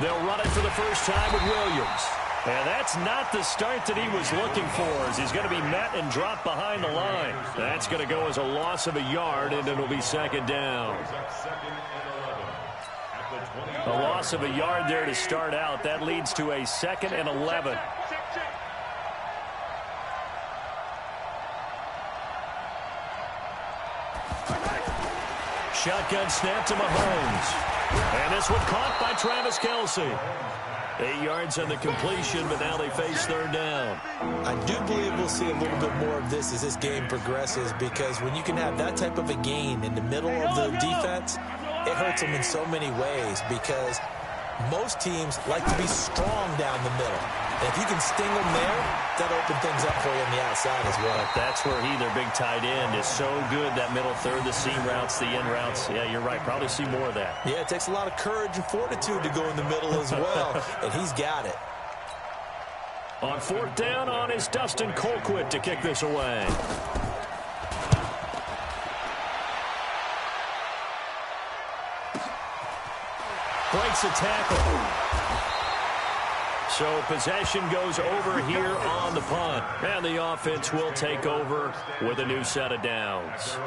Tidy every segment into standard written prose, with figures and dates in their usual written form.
They'll run it for the first time with Williams. And that's not the start that he was looking for, as he's going to be met and dropped behind the line. That's going to go as a loss of a yard, and it'll be second down. A loss of a yard there to start out. That leads to a 2nd and 11. Shotgun snap to Mahomes. And this one caught by Travis Kelce. 8 yards on the completion, but now they face third down. I do believe we'll see a little bit more of this as this game progresses, because when you can have that type of a gain in the middle of the defense, it hurts them in so many ways, because most teams like to be strong down the middle. And if you can sting them there, that'll open things up for you on the outside as well. That's where their big tight end, is so good, that middle third, the seam routes, the in routes. Yeah, you're right. Probably see more of that. Yeah, it takes a lot of courage and fortitude to go in the middle as well, and he's got it. On fourth down on is Dustin Colquitt to kick this away. Breaks a tackle. So possession goes over here on the punt. And the offense will take over with a new set of downs.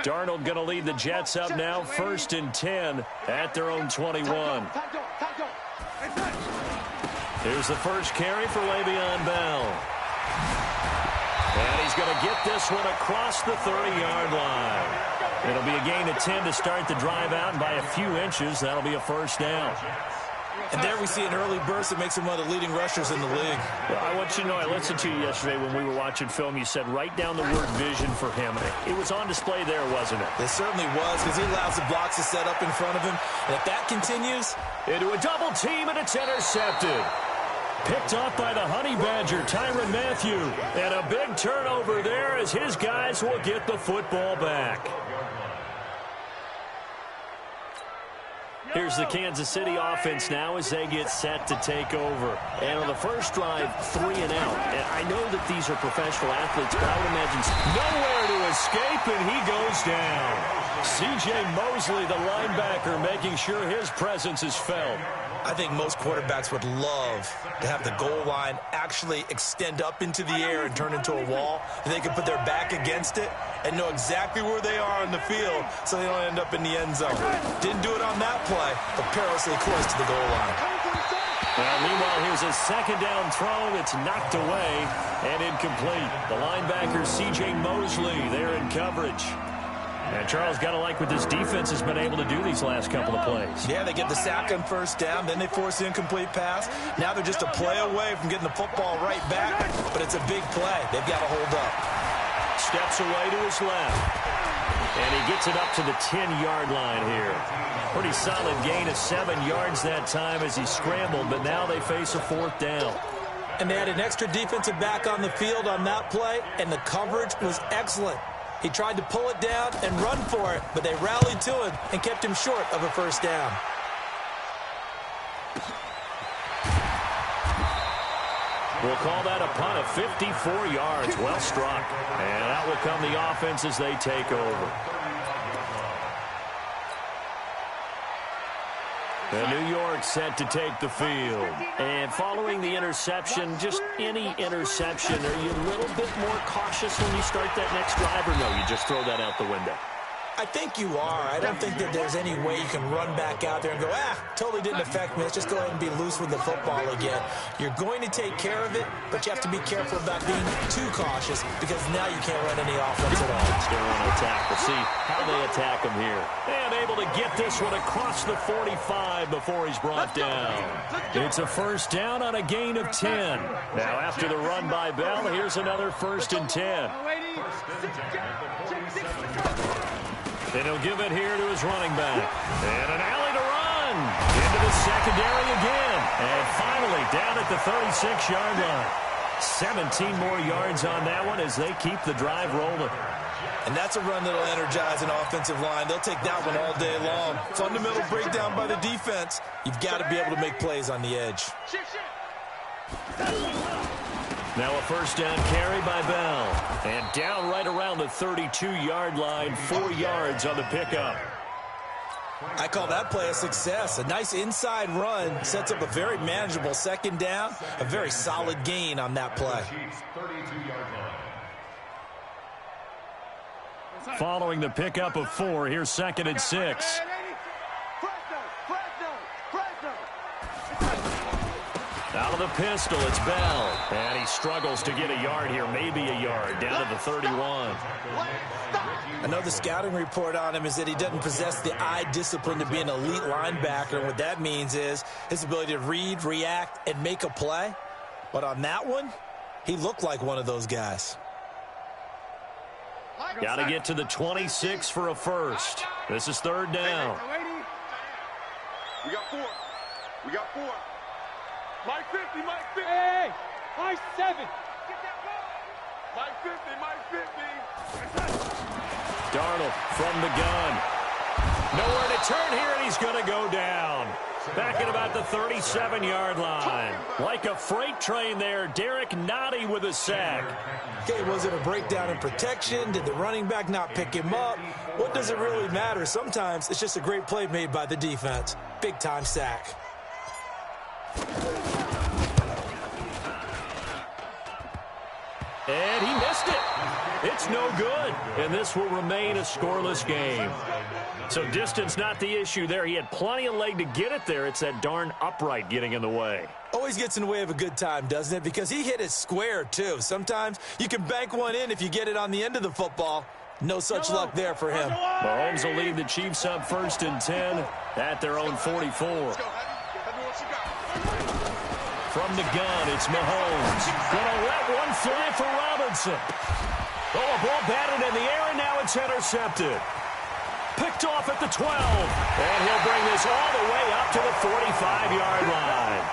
Darnold going to lead the Jets up now, 1st and 10 at their own 21. Here's the first carry for Le'Veon Bell. And he's going to get this one across the 30-yard line. It'll be a gain of 10 to start the drive out, and by a few inches, that'll be a first down. And there we see an early burst that makes him one of the leading rushers in the league. Well, I want you to know, I listened to you yesterday when we were watching film. You said write down the word vision for him. It was on display there, wasn't it? It certainly was, because he allows the blocks to set up in front of him. And if that continues... into a double team, and it's intercepted. Picked off by the Honey Badger, Tyrann Mathieu. And a big turnover there as his guys will get the football back. Here's the Kansas City offense now as they get set to take over. And on the first drive, 3 and out. And I know that these are professional athletes, but I would imagine nowhere to escape, and he goes down. C.J. Mosley, the linebacker, making sure his presence is felt. I think most quarterbacks would love to have the goal line actually extend up into the air and turn into a wall, and they can put their back against it and know exactly where they are on the field so they don't end up in the end zone. Didn't do it on that play, but perilously close to the goal line. Well, meanwhile, here's a second down throw that's knocked away and incomplete. The linebacker, C.J. Mosley, there in coverage. And Charles, got to like what this defense has been able to do these last couple of plays. Yeah, they get the sack on first down, then they force the incomplete pass. Now they're just a play away from getting the football right back, but it's a big play. They've got to hold up. Steps away to his left. And he gets it up to the 10-yard line here. Pretty solid gain of 7 yards that time as he scrambled, but now they face a fourth down. And they had an extra defensive back on the field on that play, and the coverage was excellent. He tried to pull it down and run for it, but they rallied to him and kept him short of a first down. We'll call that a punt of 54 yards. Well struck. And out will come the offense as they take over. And New York set to take the field. And following the interception, just any interception, are you a little bit more cautious when you start that next drive, or no, you just throw that out the window? I think you are. I don't think that there's any way you can run back out there and go, totally didn't affect me. Let's just go ahead and be loose with the football again. You're going to take care of it, but you have to be careful about being too cautious, because now you can't run any offense at all. Still want to attack. We'll see how they attack him here. And able to get this one across the 45 before he's brought down. It's a first down on a gain of 10. Now after the run by Bell, here's another 1st and 10. And he'll give it here to his running back. And an alley to run. Into the secondary again. And finally down at the 36-yard line. 17 more yards on that one as they keep the drive rolling. And that's a run that'll energize an offensive line. They'll take that one all day long. Fundamental breakdown by the defense. You've got to be able to make plays on the edge. Now a first down carry by Bell. And down right around the 32-yard line, 4 yards on the pickup. I call that play a success. A nice inside run sets up a very manageable second down. A very solid gain on that play. Following the pickup of 4, here's 2nd and 6. Out of the pistol, it's Bell. And he struggles to get a yard here, maybe a yard, down to the 31. I know the scouting report on him is that he doesn't possess the eye discipline to be an elite linebacker. And what that means is his ability to read, react, and make a play. But on that one, he looked like one of those guys. Got to get to the 26 for a first. This is 3rd down. We got 4. We got 4. Mike 50, Mike 50. Hey, Mike 7. Mike 50, Mike 50. Darnold from the gun. Nowhere to turn here, and he's going to go down. Back at about the 37-yard line. Like a freight train there, Derek Nottie with a sack. Okay, was it a breakdown in protection? Did the running back not pick him up? What does it really matter? Sometimes it's just a great play made by the defense. Big-time sack. And he missed it. It's no good. And this will remain a scoreless game. So distance not the issue there. He had plenty of leg to get it there. It's that darn upright getting in the way. Always gets in the way of a good time, doesn't it? Because he hit it square, too. Sometimes you can bank one in if you get it on the end of the football. No such luck there for him. Mahomes will lead the Chiefs up 1st and 10 at their own 44. From the gun, it's Mahomes. Gonna let one fly for Robinson. Oh, a ball batted in the air, and now it's intercepted. Picked off at the 12. And he'll bring this all the way up to the 45-yard line.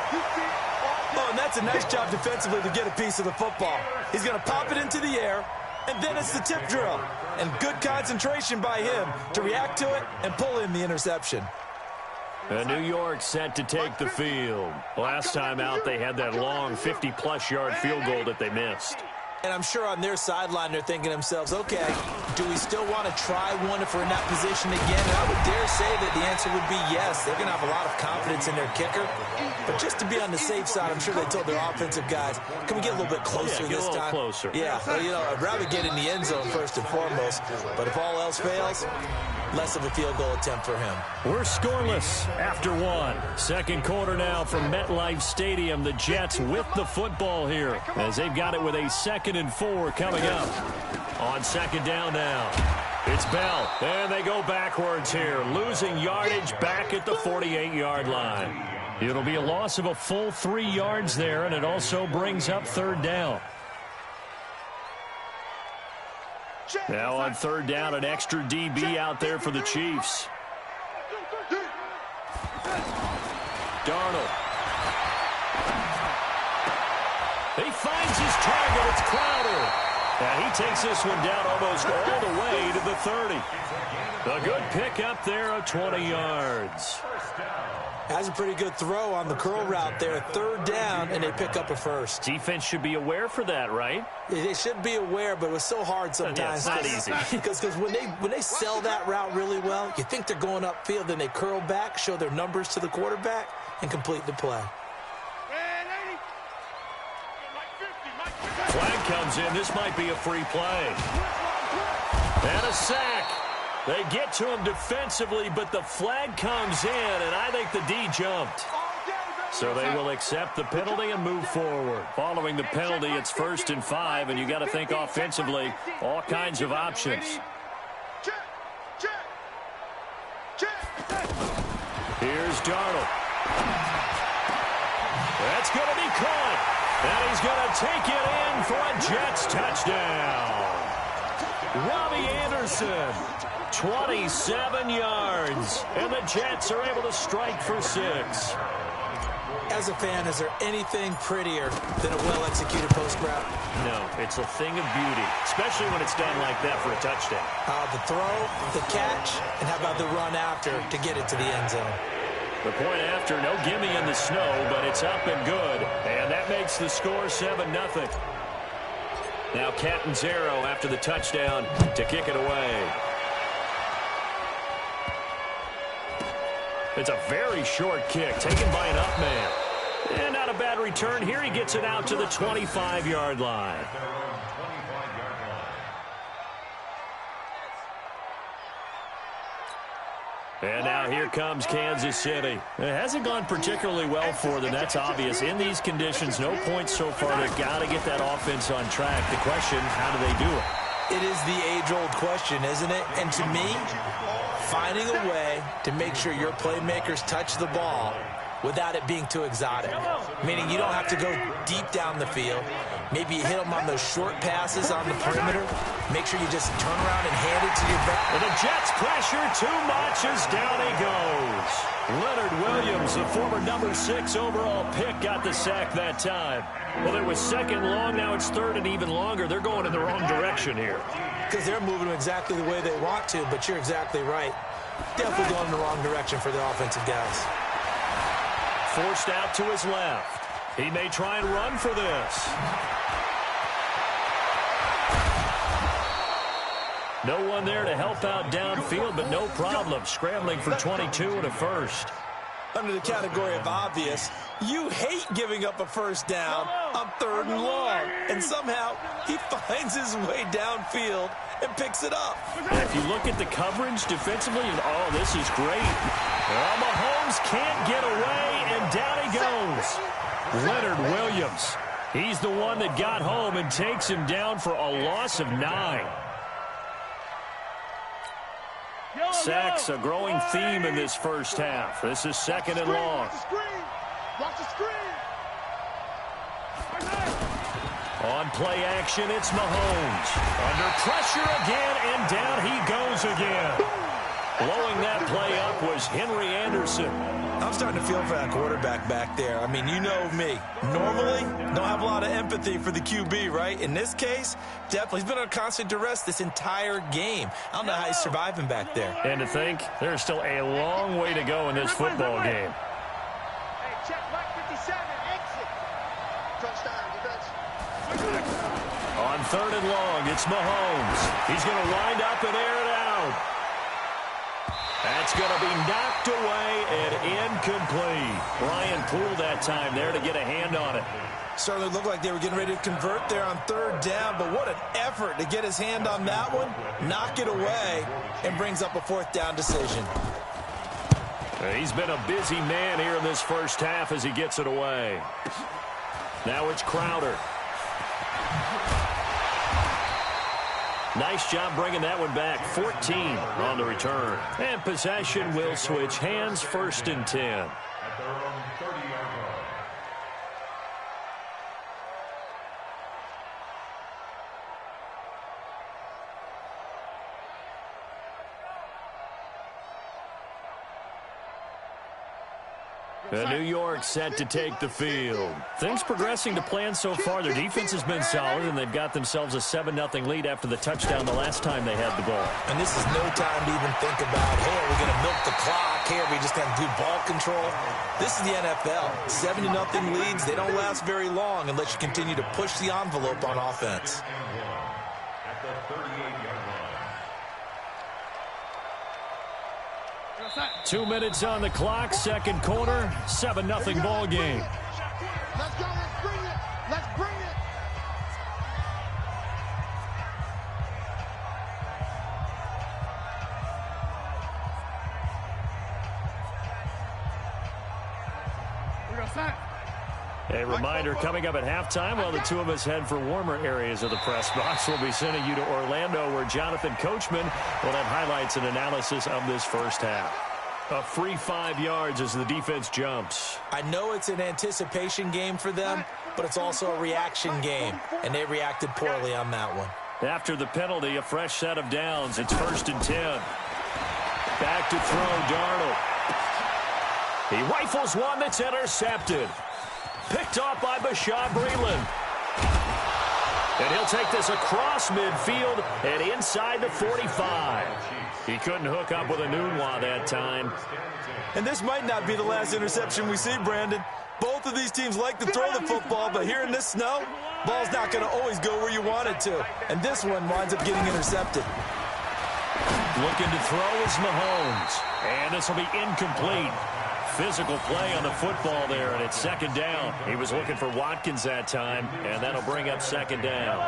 Oh, and that's a nice job defensively to get a piece of the football. He's going to pop it into the air, and then it's the tip drill. And good concentration by him to react to it and pull in the interception. And New York set to take the field. Last time out, they had that long 50-plus yard field goal that they missed. And I'm sure on their sideline they're thinking to themselves, okay, do we still want to try one if we're in that position again? And I would dare say that the answer would be yes. They're going to have a lot of confidence in their kicker. But just to be on the safe side, I'm sure they told their offensive guys, can we get a little bit closer this time? Get a little closer. Yeah, well, you know, I'd rather get in the end zone first and foremost. But if all else fails, less of a field goal attempt for him. We're scoreless after 1. Second quarter now from MetLife Stadium. The Jets with the football here as they've got it with a 2nd and 4 coming up. On 2nd down now, it's Bell. And they go backwards here, losing yardage back at the 48-yard line. It'll be a loss of a full 3 yards there, and it also brings up 3rd down. Now on 3rd down, an extra DB out there for the Chiefs. Darnold. He finds his target. It's Crowder. And he takes this one down almost all the way to the 30. A good pick up there of 20 yards. Has a pretty good throw on the curl route there. 3rd down, and they pick up a first. Defense should be aware for that, right? They should be aware, but it was so hard sometimes. Yeah, it's not easy. Because when they sell that route really well, you think they're going upfield, then they curl back, show their numbers to the quarterback, and complete the play. Flag comes in. This might be a free play. And a sack. They get to him defensively, but the flag comes in, and I think the D jumped. So they will accept the penalty and move forward. Following the penalty, it's 1st and 5, and you got to think offensively, all kinds of options. Here's Darnold. That's going to be caught. And he's going to take it in for a Jets touchdown. Robbie Anderson, 27 yards. And the Jets are able to strike for 6. As a fan, is there anything prettier than a well-executed post route? No, it's a thing of beauty, especially when it's done like that for a touchdown. The throw, the catch, and how about the run after to get it to the end zone? The point after, no gimme in the snow, but it's up and good. And that makes the score 7-0. Now Catanzaro after the touchdown to kick it away. It's a very short kick, taken by an up man. And not a bad return. Here he gets it out to the 25-yard line. And now here comes Kansas City. It hasn't gone particularly well for them. That's obvious. In these conditions, no points so far. They've got to get that offense on track. The question, how do they do it? It is the age-old question, isn't it? And to me, finding a way to make sure your playmakers touch the ball without it being too exotic. Meaning you don't have to go deep down the field. Maybe you hit them on those short passes on the perimeter. Make sure you just turn around and hand it to your back. And the Jets pressure too much as down he goes. Leonard Williams, the former number 6 overall pick, got the sack that time. Well, it was second long. Now it's third and even longer. They're going in the wrong direction here. Because they're moving exactly the way they want to, but you're exactly right. Definitely going in the wrong direction for the offensive guys. Forced out to his left. He may try and run for this. No one there to help out downfield, but no problem. Scrambling for 22 and a first. Under the category of obvious, you hate giving up a first down on 3rd and long. And somehow, he finds his way downfield and picks it up. And if you look at the coverage defensively, oh, this is great. Well, Mahomes can't get away, and down he goes. Leonard Williams. He's the one that got home and takes him down for a loss of 9. Sacks, a growing theme in this first half. This is 2nd and long. Watch the screen. On play action, it's Mahomes. Under pressure again, and down he goes again. Blowing that play up was Henry Anderson. I'm starting to feel for that quarterback back there. I mean, you know me. Normally, don't have a lot of empathy for the QB, right? In this case, definitely. He's been on constant duress this entire game. I don't know how he's surviving back there. And to think, there's still a long way to go in this football game. Hey, check Mike 57, exit. Touchdown, defense. On 3rd and long, it's Mahomes. He's going to wind up and air it out. That's going to be knocked away and incomplete. Brian Poole that time there to get a hand on it. Certainly looked like they were getting ready to convert there on 3rd down, but what an effort to get his hand on that one, knock it away, and brings up a 4th down decision. He's been a busy man here in this first half as he gets it away. Now it's Crowder. Nice job bringing that one back. 14 on the return. And possession will switch hands, 1st and 10. New York set to take the field. Things progressing to plan so far. Their defense has been solid, and they've got themselves a 7-0 lead after the touchdown the last time they had the ball. And this is no time to even think about, hey, are we going to milk the clock? Hey, are we just going to do ball control? This is the NFL. 7-0 leads, they don't last very long unless you continue to push the envelope on offense. 2 minutes on the clock, 2nd quarter, 7-0 ball game. Let's go, let's bring it. Let's bring it. A reminder coming up at halftime while the two of us head for warmer areas of the press box. We'll be sending you to Orlando where Jonathan Coachman will have highlights and analysis of this first half. A free 5 yards as the defense jumps. I know it's an anticipation game for them, but it's also a reaction game, and they reacted poorly on that one. After the penalty, a fresh set of downs. It's 1st and 10. Back to throw, Darnold. He rifles one that's intercepted. Picked off by Bashaud Breeland. And he'll take this across midfield and inside the 45. He couldn't hook up with a Nunwa that time. And this might not be the last interception we see, Brandon. Both of these teams like to throw the football, but here in this snow, ball's not going to always go where you want it to. And this one winds up getting intercepted. Looking to throw is Mahomes. And this will be incomplete. Physical play on the football there, and it's second down. He was looking for Watkins that time, and that'll bring up second down.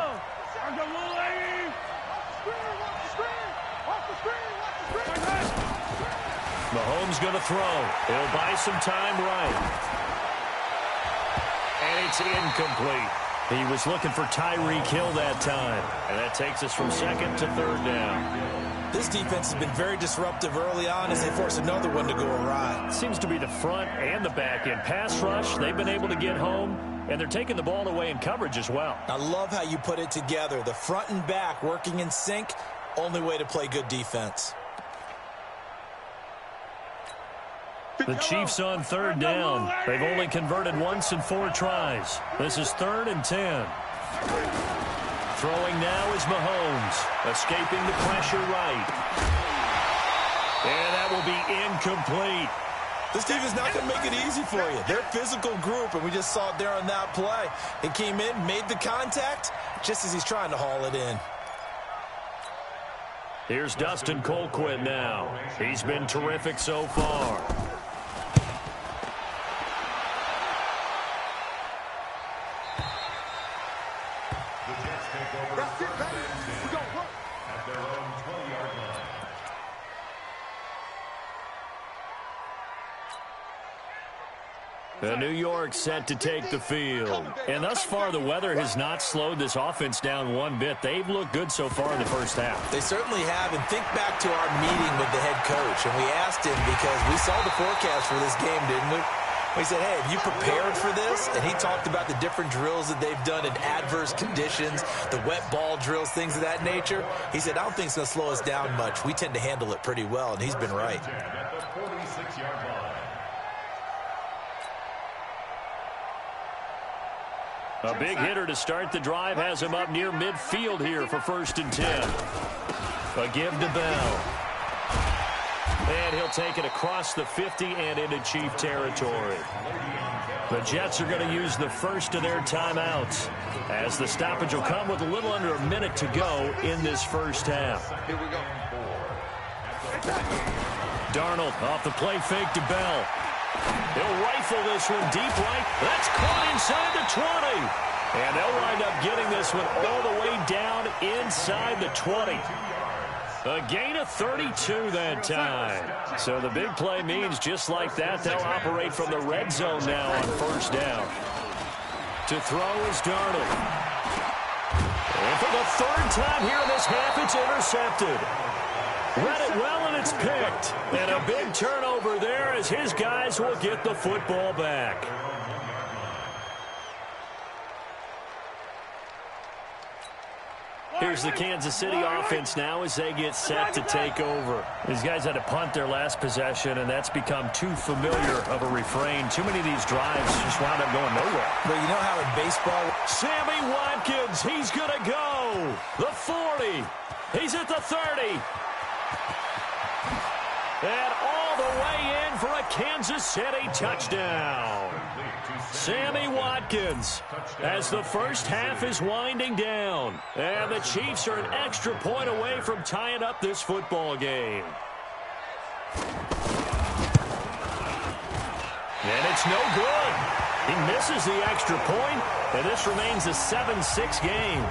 Mahomes going to throw. He'll buy some time right. And it's incomplete. He was looking for Tyreek Hill that time, and that takes us from second to third down. This defense has been very disruptive early on as they force another one to go awry. Seems to be the front and the back end. Pass rush, they've been able to get home, and they're taking the ball away in coverage as well. I love how you put it together. The front and back working in sync, only way to play good defense. The Chiefs on third down. They've only converted once in 4 tries. This is 3rd and 10. Throwing now is Mahomes, escaping the pressure right. And that will be incomplete. This team is not going to make it easy for you. They're a physical group, and we just saw it there on that play. He came in, made the contact, just as he's trying to haul it in. Here's Dustin Colquitt now. He's been terrific so far. The New York set to take the field. And thus far, the weather has not slowed this offense down one bit. They've looked good so far in the first half. They certainly have. And think back to our meeting with the head coach. And we asked him, because we saw the forecast for this game, didn't we? We said, hey, have you prepared for this? And he talked about the different drills that they've done in adverse conditions, the wet ball drills, things of that nature. He said, I don't think it's going to slow us down much. We tend to handle it pretty well, and he's been right. A big hitter to start the drive has him up near midfield here for 1st and 10. A give to Bell. And he'll take it across the 50 and into Chief territory. The Jets are going to use the first of their timeouts, as the stoppage will come with a little under a minute to go in this first half. Here we go. Darnold off the play fake to Bell. He'll rifle this one deep right. That's caught inside the 20. And they'll wind up getting this one all the way down inside the 20. A gain of 32 that time. So the big play means just like that, they'll operate from the red zone now on 1st down. To throw is Darnold. And for the 3rd time here in this half, it's intercepted. Read it well, and it's picked. And a big turnover there as his guys will get the football back. Here's the Kansas City offense now as they get set to take over. These guys had to punt their last possession, and that's become too familiar of a refrain. Too many of these drives just wound up going nowhere. But you know how in baseball, Sammy Watkins, he's going to go. The 40. He's at the 30. And all the way in for a Kansas City touchdown. Sammy Watkins, as the first half is winding down. And the Chiefs are an extra point away from tying up this football game. And it's no good. He misses the extra point, and this remains a 7-6 game.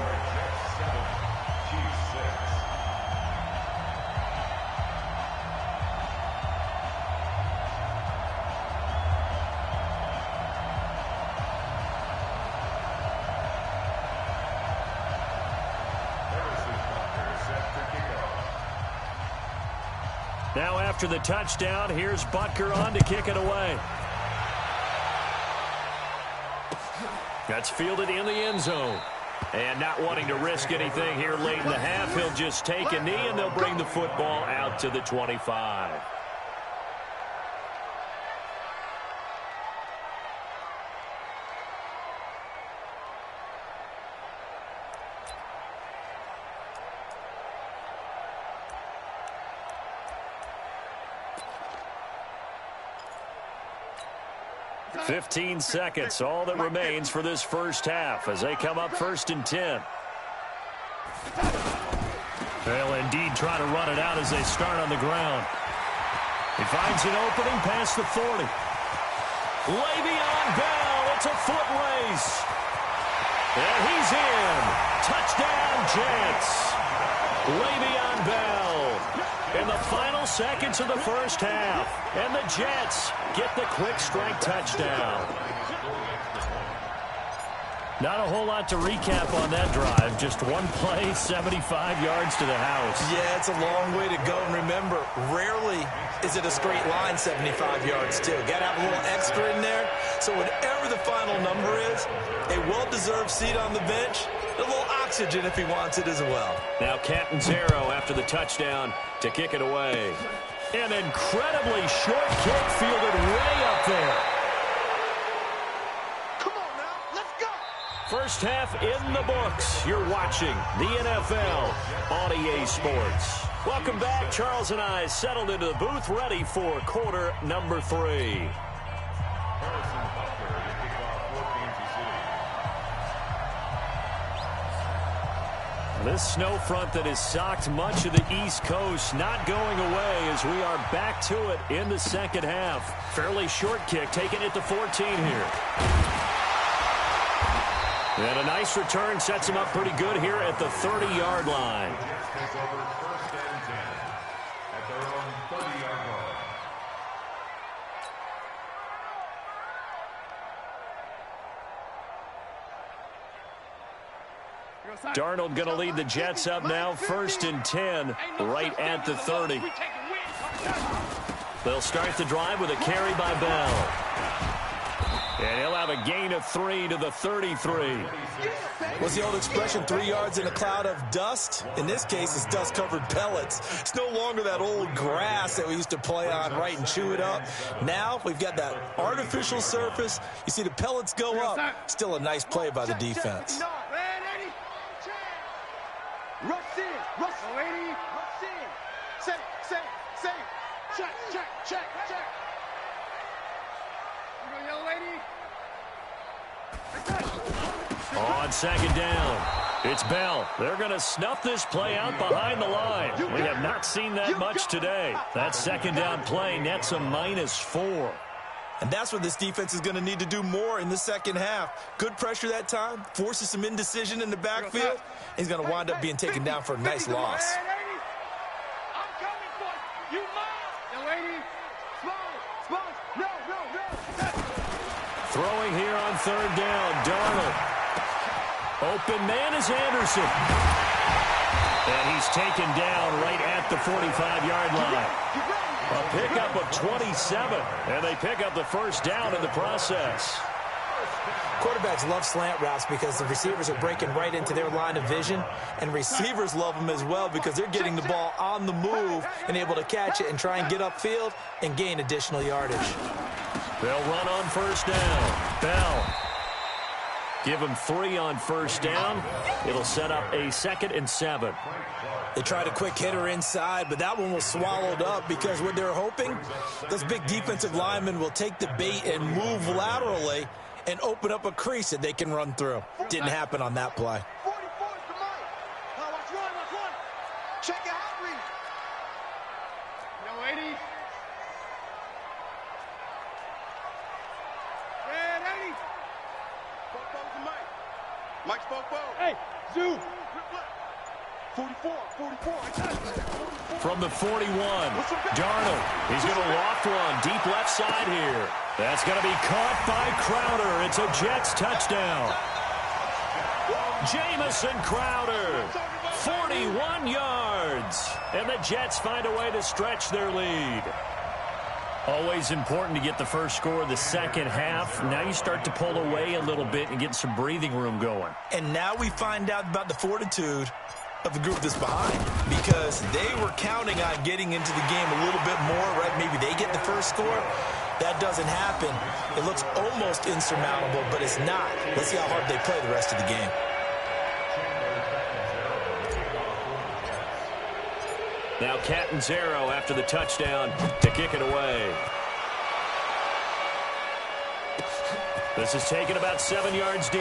Now after the touchdown, here's Butker on to kick it away. That's fielded in the end zone. And not wanting to risk anything here late in the half, he'll just take a knee and they'll bring the football out to the 25. 15 seconds, all that remains for this first half as they come up 1st and 10. They'll indeed try to run it out as they start on the ground. He finds an opening past the 40. Le'Veon Bell, it's a foot race. And he's in. Touchdown, Jets. Le'Veon Bell in the final seconds of the first half. And the Jets get the quick strike touchdown. Not a whole lot to recap on that drive. Just one play, 75 yards to the house. Yeah, it's a long way to go. And remember, rarely is it a straight line 75 yards, too. Got to have a little extra in there. So whatever the final number is, a well-deserved seat on the bench, a little oxygen if he wants it as well. Now Catanzaro after the touchdown to kick it away. An incredibly short kick fielded way up there. First half in the books. You're watching the NFL on EA Sports. Welcome back. Charles and I settled into the booth, ready for quarter number 3. This snow front that has socked much of the East Coast not going away as we are back to it in the second half. Fairly short kick, taking it to 14 here. And a nice return sets him up pretty good here at the 30-yard line. Darnold going to lead the Jets up now, 1st and 10, right at the 30. They'll start the drive with a carry by Bell. And he'll have a gain of 3 to the 33. What's the old expression, 3 yards in a cloud of dust? In this case, it's dust-covered pellets. It's no longer that old grass that we used to play on, right, and chew it up. Now we've got that artificial surface. You see the pellets go up. Still a nice play by the defense. Rush in, rush, lady, rush in. Say, check. You go, young lady. On second down, it's Bell. They're going to snuff this play out behind the line. We have not seen that much today. That second down play nets a -4. And that's what this defense is going to need to do more in the second half. Good pressure that time, forces some indecision in the backfield. He's going to wind up being taken down for a nice loss. I'm coming for you, young lady. Small. No. Throwing here on third down, Darnold. Open man is Anderson. And he's taken down right at the 45-yard line. A pickup of 27, and they pick up the first down in the process. Quarterbacks love slant routes because the receivers are breaking right into their line of vision, and receivers love them as well because they're getting the ball on the move and able to catch it and try and get upfield and gain additional yardage. They'll run on first down. Bell. Give him 3 on first down. It'll set up a 2nd and 7. They tried a quick hitter inside, but that one was swallowed up because what they're hoping, those big defensive linemen will take the bait and move laterally and open up a crease that they can run through. Didn't happen on that play. 44 is the mic. Watch one. Check it out, read. Young lady. Red 80. Bobo's the mic. Mike's Bobo. Hey, Zoo. 44. From the 41, Darnold. He's going to loft one deep left side here. That's going to be caught by Crowder. It's a Jets touchdown. Jamison Crowder, 41 yards. And the Jets find a way to stretch their lead. Always important to get the first score of the second half. Now you start to pull away a little bit and get some breathing room going. And now we find out about the fortitude of the group that's behind, because they were counting on getting into the game a little bit more, right? Maybe they get the first score. That doesn't happen. It looks almost insurmountable, but it's not. Let's see how hard they play the rest of the game. Now Catanzaro after the touchdown to kick it away. This is taken about 7 yards deep.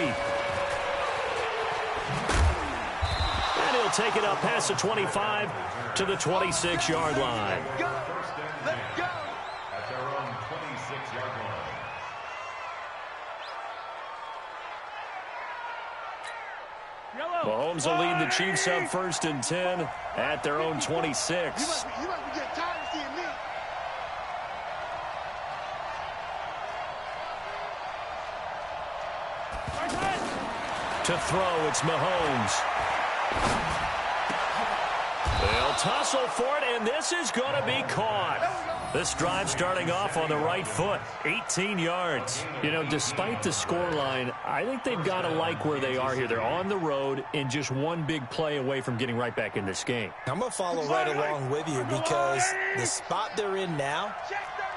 And he'll take it up past the 25 to the 26-yard line. Let's go. At their own 26-yard line. Mahomes will lead the Chiefs up 1st and 10 at their own 26. You must be getting tired of seeing me. To throw, it's Mahomes. They'll tussle for it, and this is going to be caught. This drive starting off on the right foot, 18 yards. You know, despite the scoreline, I think they've got to like where they are here. They're on the road and just one big play away from getting right back in this game. I'm going to follow right along with you because the spot they're in now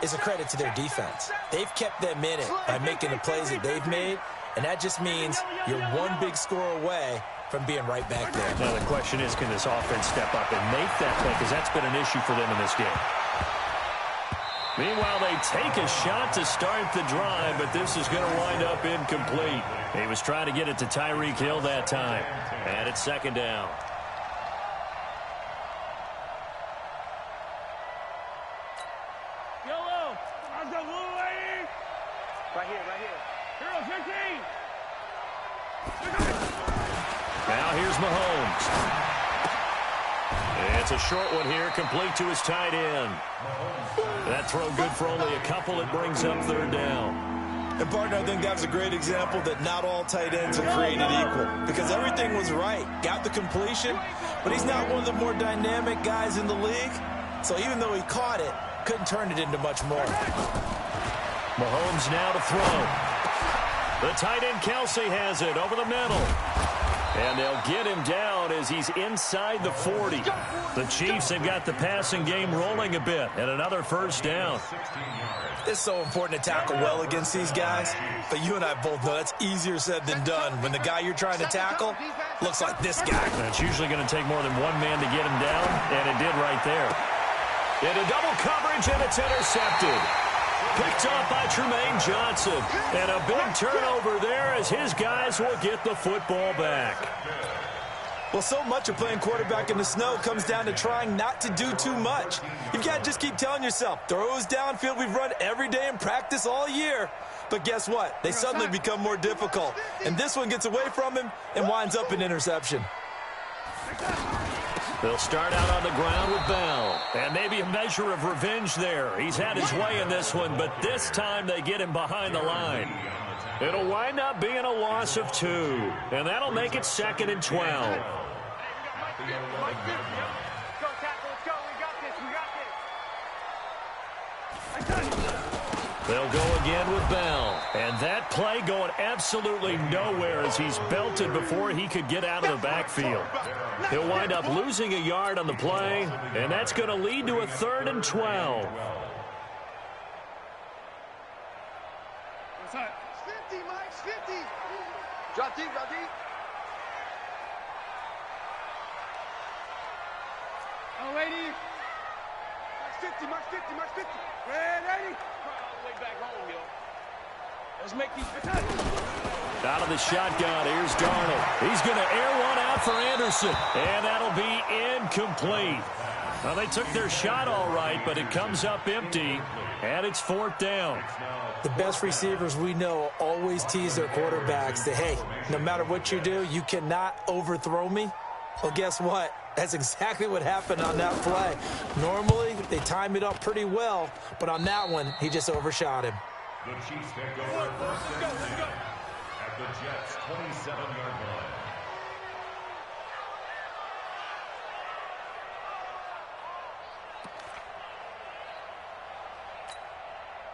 is a credit to their defense. They've kept them in it by making the plays that they've made, and that just means you're one big score away from being right back there. Now the question is, can this offense step up and make that play? Because that's been an issue for them in this game. Meanwhile, they take a shot to start the drive, but this is going to wind up incomplete. He was trying to get it to Tyreek Hill that time. And it's 2nd down. YOLO! I'm the little lady! Right here. Hero 15! Now here's Mahomes. It's a short one here, complete to his tight end. That throw good for only a couple. It brings up 3rd down. And, partner, I think that was a great example that not all tight ends are created equal because everything was right. Got the completion, but he's not one of the more dynamic guys in the league. So even though he caught it, couldn't turn it into much more. Mahomes now to throw. The tight end Kelsey has it over the middle. And they'll get him down as he's inside the 40. The Chiefs have got the passing game rolling a bit, and another 1st down. It's so important to tackle well against these guys, but you and I both know that's easier said than done when the guy you're trying to tackle looks like this guy. And it's usually going to take more than one man to get him down, and it did right there. Into double coverage, and it's intercepted. Picked off by Tremaine Johnson. And a big turnover there as his guys will get the football back. Well, so much of playing quarterback in the snow comes down to trying not to do too much. You've got to just keep telling yourself, throws downfield we've run every day in practice all year. But guess what? They suddenly become more difficult. And this one gets away from him and winds up an interception. They'll start out on the ground with Bell. And maybe a measure of revenge there. He's had his way in this one, but this time they get him behind the line. It'll wind up being a loss of 2. And that'll make it 2nd and 12. They'll go again with Bell. And that play going absolutely nowhere as he's belted before he could get out of the backfield. He'll wind up losing a yard on the play, and that's going to lead to a 3rd and 12. What's up? 50, Mike, 50. Drop deep, drop deep. Oh, lady. Mark 50, Mark 50, Mark 50. Ready? Way back home, yo. Let's make these. Out of the shotgun, here's Darnold. He's going to air one out for Anderson, and that'll be incomplete. Well, they took their shot all right, but it comes up empty, and it's 4th down. The best receivers we know always tease their quarterbacks that, hey, no matter what you do, you cannot overthrow me. Well, guess what? That's exactly what happened on that play. Normally, they time it up pretty well, but on that one, he just overshot him. The Chiefs take over 1st and 10 at the Jets' 27-yard line.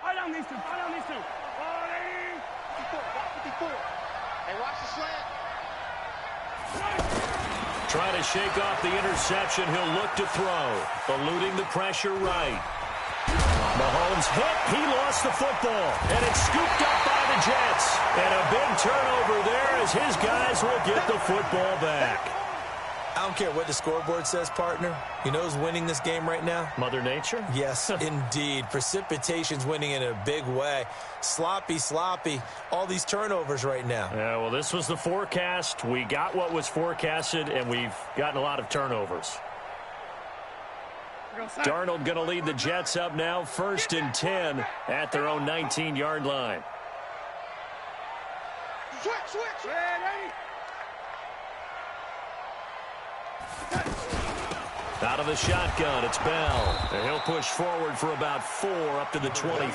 Hold on these two. 54, 54. Hey, watch the slant. Trying to shake off the interception. He'll look to throw. Eluding the pressure right. Mahomes hit. He lost the football. And it's scooped up by the Jets. And a big turnover there as his guys will get the football back. I don't care what the scoreboard says, partner. You know who's winning this game right now? Mother Nature? Yes, indeed. Precipitation's winning in a big way. Sloppy, all these turnovers right now. Yeah, well, this was the forecast. We got what was forecasted, and we've gotten a lot of turnovers. Darnold going to lead the Jets up now, 1st and 10 at their own 19-yard line. Switch. Out of the shotgun, it's Bell. And he'll push forward for about 4 up to the 23.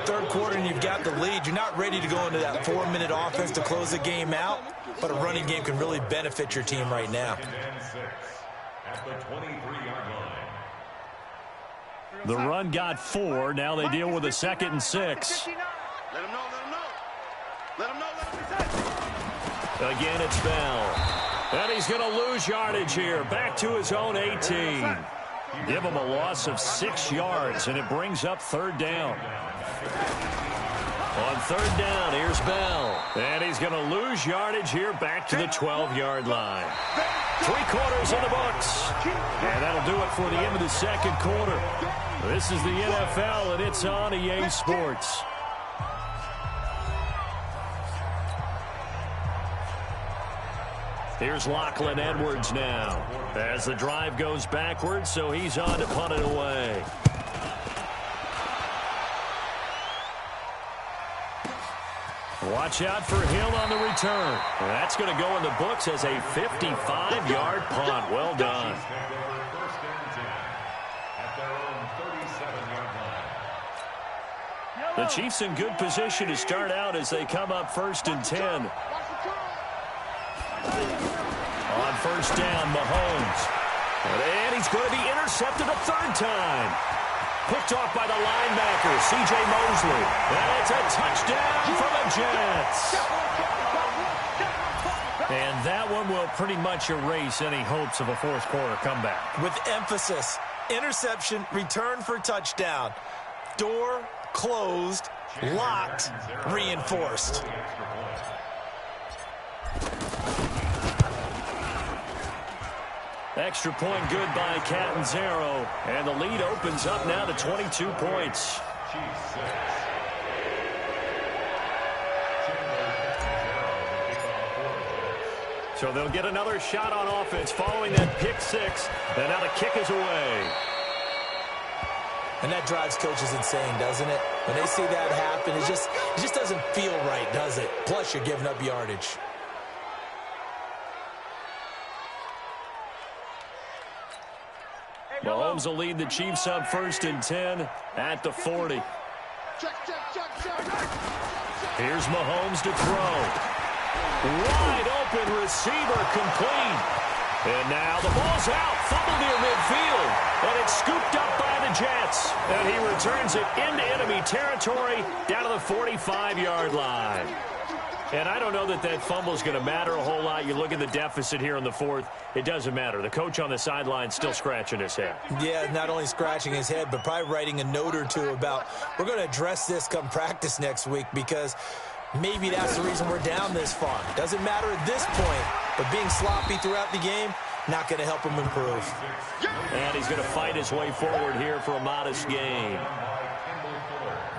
Third quarter and you've got the lead. You're not ready to go into that 4-minute offense to close the game out, but a running game can really benefit your team right now. At the 23-yard line. The run got 4. Now they deal with a 2nd and 6. Let him know. Again, it's Bell. And he's going to lose yardage here. Back to his own 18. Give him a loss of 6 yards, and it brings up 3rd down. On 3rd down, here's Bell. And he's going to lose yardage here back to the 12-yard line. 3 quarters in the books. And that'll do it for the end of the 2nd quarter. This is the NFL, and it's on EA Sports. Here's Lachlan Edwards now as the drive goes backwards, so he's on to punt it away. Watch out for Hill on the return. That's going to go in the books as a 55-yard punt. Well done. The Chiefs in good position to start out as they come up 1st and 10. On 1st down, Mahomes. And he's going to be intercepted a 3rd time. Picked off by the linebacker, C.J. Mosley. And it's a touchdown for the Jets. And that one will pretty much erase any hopes of a 4th quarter comeback. With emphasis, interception, return for touchdown. Door closed, locked, reinforced. Extra point good by Catanzaro. And the lead opens up now to 22 points. So they'll get another shot on offense following that pick 6. And now the kick is away. And that drives coaches insane, doesn't it? When they see that happen, it just doesn't feel right, does it? Plus, you're giving up yardage. Mahomes will lead the Chiefs up 1st and 10 at the 40. Here's Mahomes to throw. Wide open receiver complete. And now the ball's out. Fumble near midfield. And it's scooped up by the Jets. And he returns it into enemy territory down to the 45-yard line. And I don't know that that fumble is going to matter a whole lot. You look at the deficit here in the 4th. It doesn't matter. The coach on the sideline still scratching his head. Yeah, not only scratching his head, but probably writing a note or two about we're going to address this come practice next week because maybe that's the reason we're down this far. Doesn't matter at this point, but being sloppy throughout the game, not going to help him improve. And he's going to fight his way forward here for a modest gain.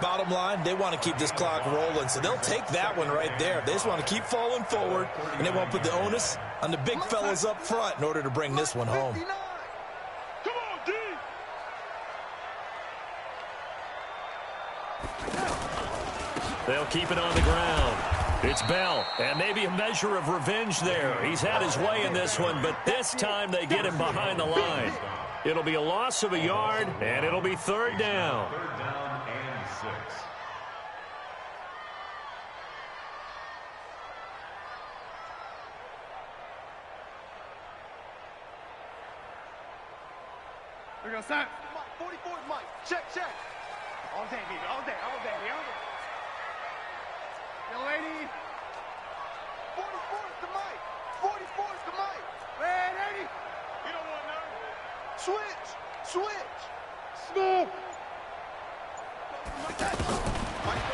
Bottom line, they want to keep this clock rolling, so they'll take that one right there. They just want to keep falling forward, and they won't put the onus on the big fellas up front in order to bring this one home. Come on, D! They'll keep it on the ground. It's Bell, and maybe a measure of revenge there. He's had his way in this one, but this time they get him behind the line. It'll be a loss of a yard, and it'll be 3rd down. 3rd down and 6. We're going to start. 44 is Mike. Check. All day, baby. All day. Young lady. 44 is the Mike. 44 is the Mike. Man, 80. You don't want none. Switch. Smoke.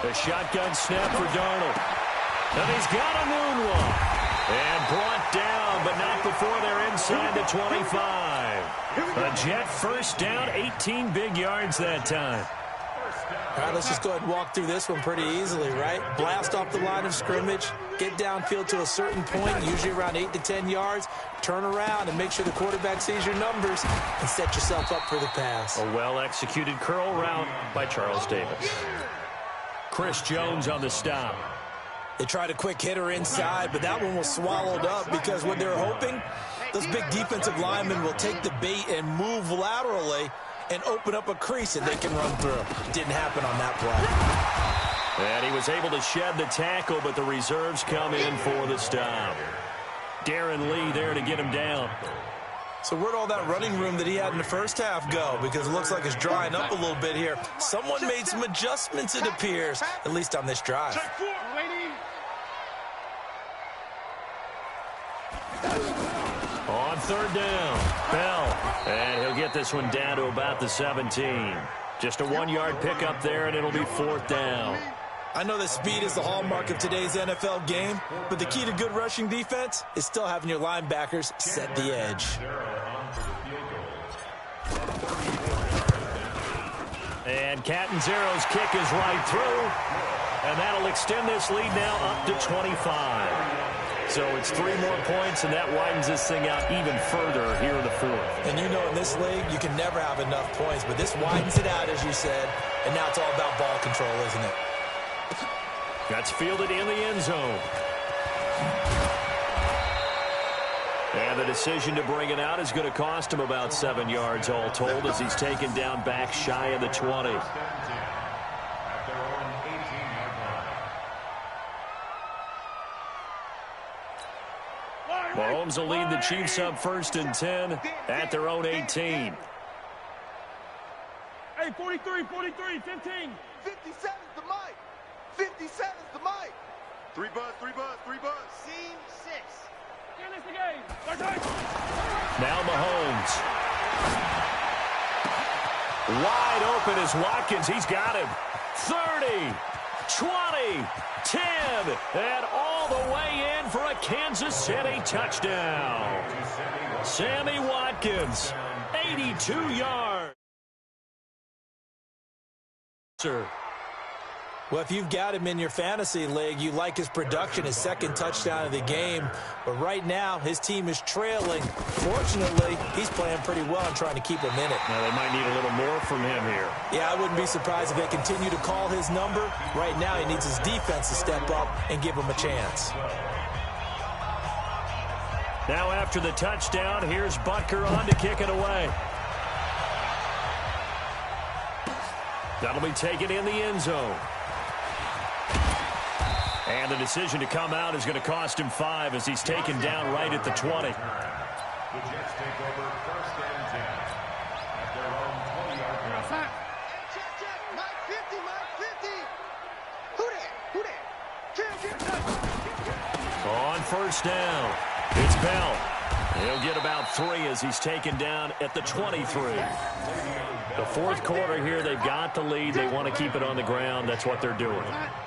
A shotgun snap for Darnold. And he's got a moonwalk. And brought down, but not before they're inside the 25. A Jet first down, 18 big yards that time. All right, let's just go ahead and walk through this one pretty easily, right? Blast off the line of scrimmage, get downfield to a certain point, usually around 8 to 10 yards, turn around and make sure the quarterback sees your numbers and set yourself up for the pass. A well-executed curl route by Charles Davis. Chris Jones on the stop. They tried a quick hitter inside, but that one was swallowed up because what they're hoping, those big defensive linemen will take the bait and move laterally and open up a crease that they can run through. Didn't happen on that play. And he was able to shed the tackle, but the reserves come in for the stop. Darren Lee there to get him down. So where'd all that running room that he had in the first half go? Because it looks like it's drying up a little bit here. Someone made some adjustments, it appears, at least on this drive. On third down, Bell. And he'll get this one down to about the 17. Just a 1-yard pickup there, and it'll be fourth down. I know that speed is the hallmark of today's NFL game, but the key to good rushing defense is still having your linebackers set the edge. And Catanzaro's kick is right through, and that'll extend this lead now up to 25. So it's 3 more points, and that widens this thing out even further here in the fourth. And you know in this league, you can never have enough points, but this widens it out, as you said, and now it's all about ball control, isn't it? That's fielded in the end zone. And the decision to bring it out is going to cost him about 7 yards all told as he's taken down back shy of the 20. Mahomes will lead the Chiefs up 1st and 10 at their own 18. Hey, 43, 15. 57's the mic. 57's the mic. 3 buzz. Scene 6. Finish the game. Now Mahomes. Wide open is Watkins. He's got him. 30, 20, 10, and all the way in for a Kansas City touchdown. Sammy Watkins, 82 yards. Sir. Well, if you've got him in your fantasy league, you like his production, his 2nd touchdown of the game. But right now, his team is trailing. Fortunately, he's playing pretty well and trying to keep him in it. Now, they might need a little more from him here. Yeah, I wouldn't be surprised if they continue to call his number. Right now, he needs his defense to step up and give him a chance. Now, after the touchdown, here's Butker on to kick it away. That'll be taken in the end zone. And the decision to come out is going to cost him 5 as he's taken down right at the 20. The Jets take over 1st and 10 at their own 20-yard line. Check. Mike 50. Who that? On 1st down, it's Bell. He'll get about 3 as he's taken down at the 23. The 4th quarter here, they've got the lead. They want to keep it on the ground. That's what they're doing.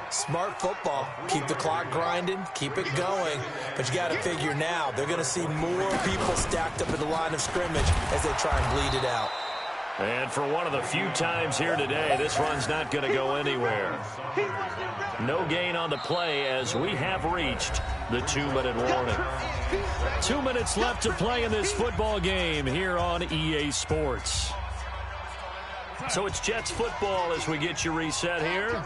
Smart football. Keep the clock grinding. Keep it going. But you got to figure now, they're going to see more people stacked up at the line of scrimmage as they try and bleed it out. And for one of the few times here today, this run's not going to go anywhere. No gain on the play as we have reached the 2-minute warning. 2 minutes left to play in this football game here on EA Sports. So it's Jets football as we get you reset here.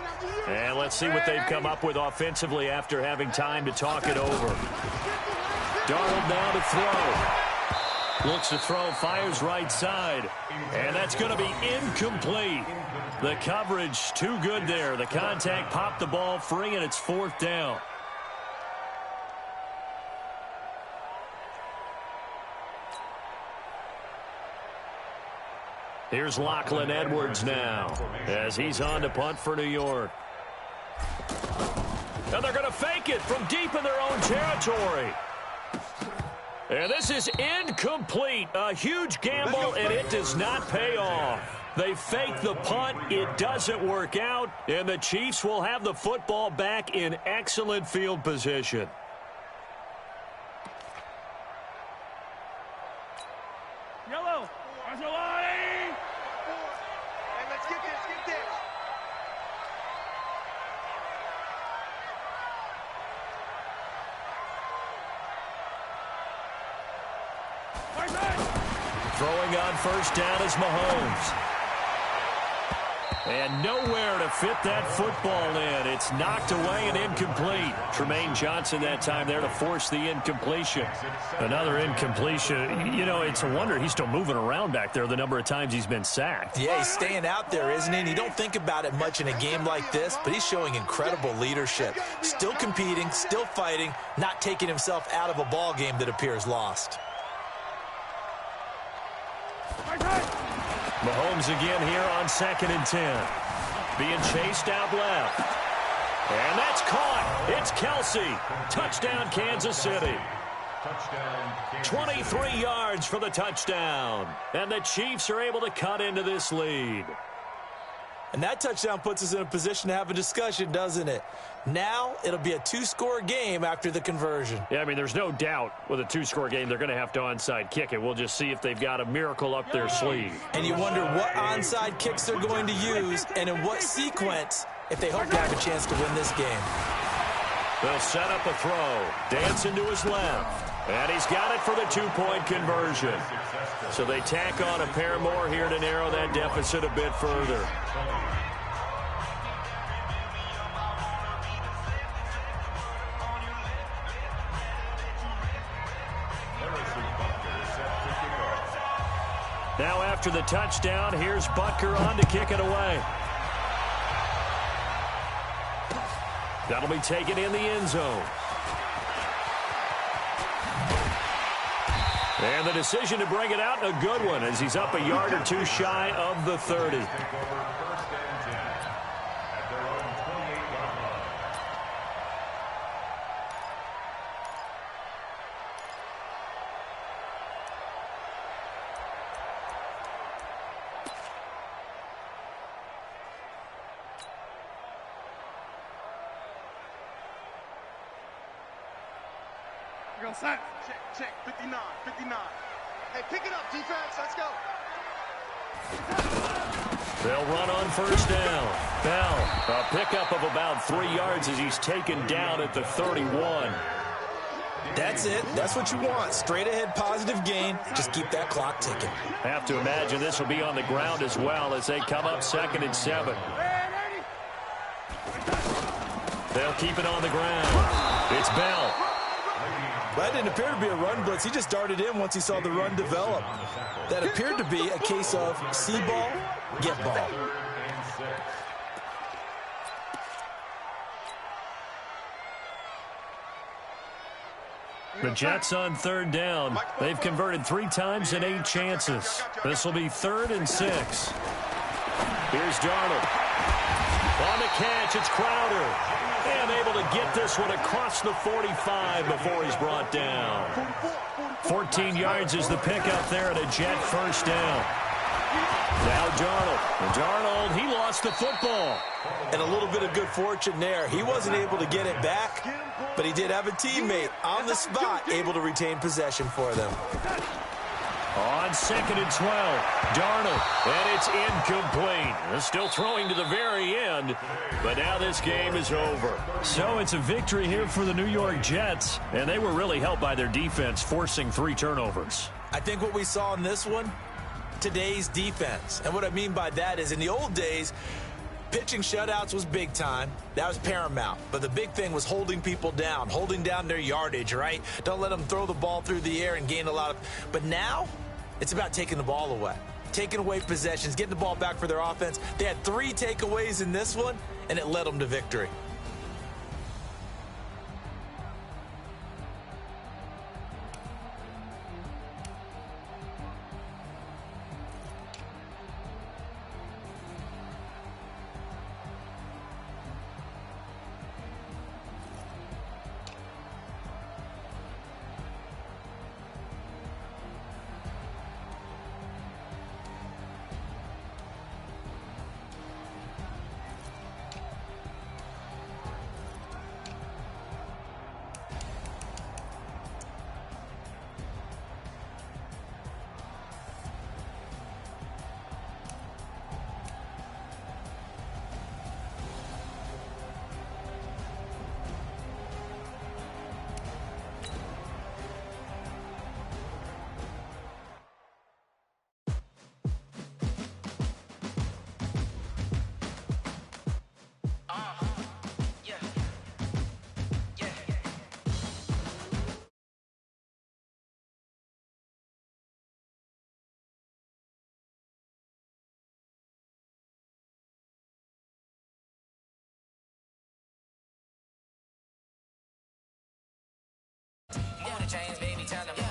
And let's see what they've come up with offensively after having time to talk it over. Darnold now to throw. Looks to throw, fires right side. And that's going to be incomplete. The coverage too good there. The contact popped the ball free, and it's 4th down. Here's Lachlan Edwards now as he's on to punt for New York. And they're going to fake it from deep in their own territory. And this is incomplete. A huge gamble, and it does not pay off. They fake the punt. It doesn't work out, and the Chiefs will have the football back in excellent field position. Throwing on first down is Mahomes. And nowhere to fit that football in. It's knocked away and incomplete. Tremaine Johnson that time there to force the incompletion. Another incompletion. You know, it's a wonder he's still moving around back there the number of times he's been sacked. Yeah, he's staying out there, isn't he? And you don't think about it much in a game like this, but he's showing incredible leadership. Still competing, still fighting, not taking himself out of a ball game that appears lost. Mahomes again here on 2nd and 10. Being chased out left. And that's caught. It's Kelsey. Touchdown, Kansas City. 23 yards for the touchdown. And the Chiefs are able to cut into this lead. And that touchdown puts us in a position to have a discussion, doesn't it? Now it'll be a 2-score game after the conversion. Yeah, I mean, there's no doubt with a 2-score game they're going to have to onside kick it. We'll just see if they've got a miracle up their sleeve. And you wonder what onside kicks they're going to use and in what sequence if they hope to have a chance to win this game. They'll set up a throw. Dancing to his left. And he's got it for the 2-point conversion. So they tack on a pair more here to narrow that deficit a bit further. Now after the touchdown, here's Butker on to kick it away. That'll be taken in the end zone. And the decision to bring it out, a good one, as he's up a yard or two shy of the 30. Check, check, 59, 59. Hey, pick it up, defense. Let's go. They'll run on first down. Bell, a pickup of about 3 yards as he's taken down at the 31. That's it. That's what you want. Straight ahead positive gain. Just keep that clock ticking. Have to imagine this will be on the ground as well as they come up 2nd and 7. They'll keep it on the ground. It's Bell. That didn't appear to be a run blitz. He just darted in once he saw the run develop. That appeared to be a case of see ball, get ball. The Jets on 3rd down. They've converted 3 times in 8 chances. This will be 3rd and 6. Here's Darnold. On the catch, it's Crowder. And able to get this one across the 45 before he's brought down. 14 yards is the pickup there at a Jet first down. Now Darnold. Darnold, he lost the football. And a little bit of good fortune there. He wasn't able to get it back, but he did have a teammate on the spot able to retain possession for them. On 2nd and 12, Darnold, and it's incomplete. They're still throwing to the very end, but now this game is over. So it's a victory here for the New York Jets, and they were really helped by their defense, forcing 3 turnovers. I think what we saw in this one, today's defense. And what I mean by that is in the old days, pitching shutouts was big time. That was paramount. But the big thing was holding people down, holding down their yardage, right? Don't let them throw the ball through the air and gain a lot of... But now, it's about taking the ball away. Taking away possessions, getting the ball back for their offense. They had 3 takeaways in this one, and it led them to victory. tell them.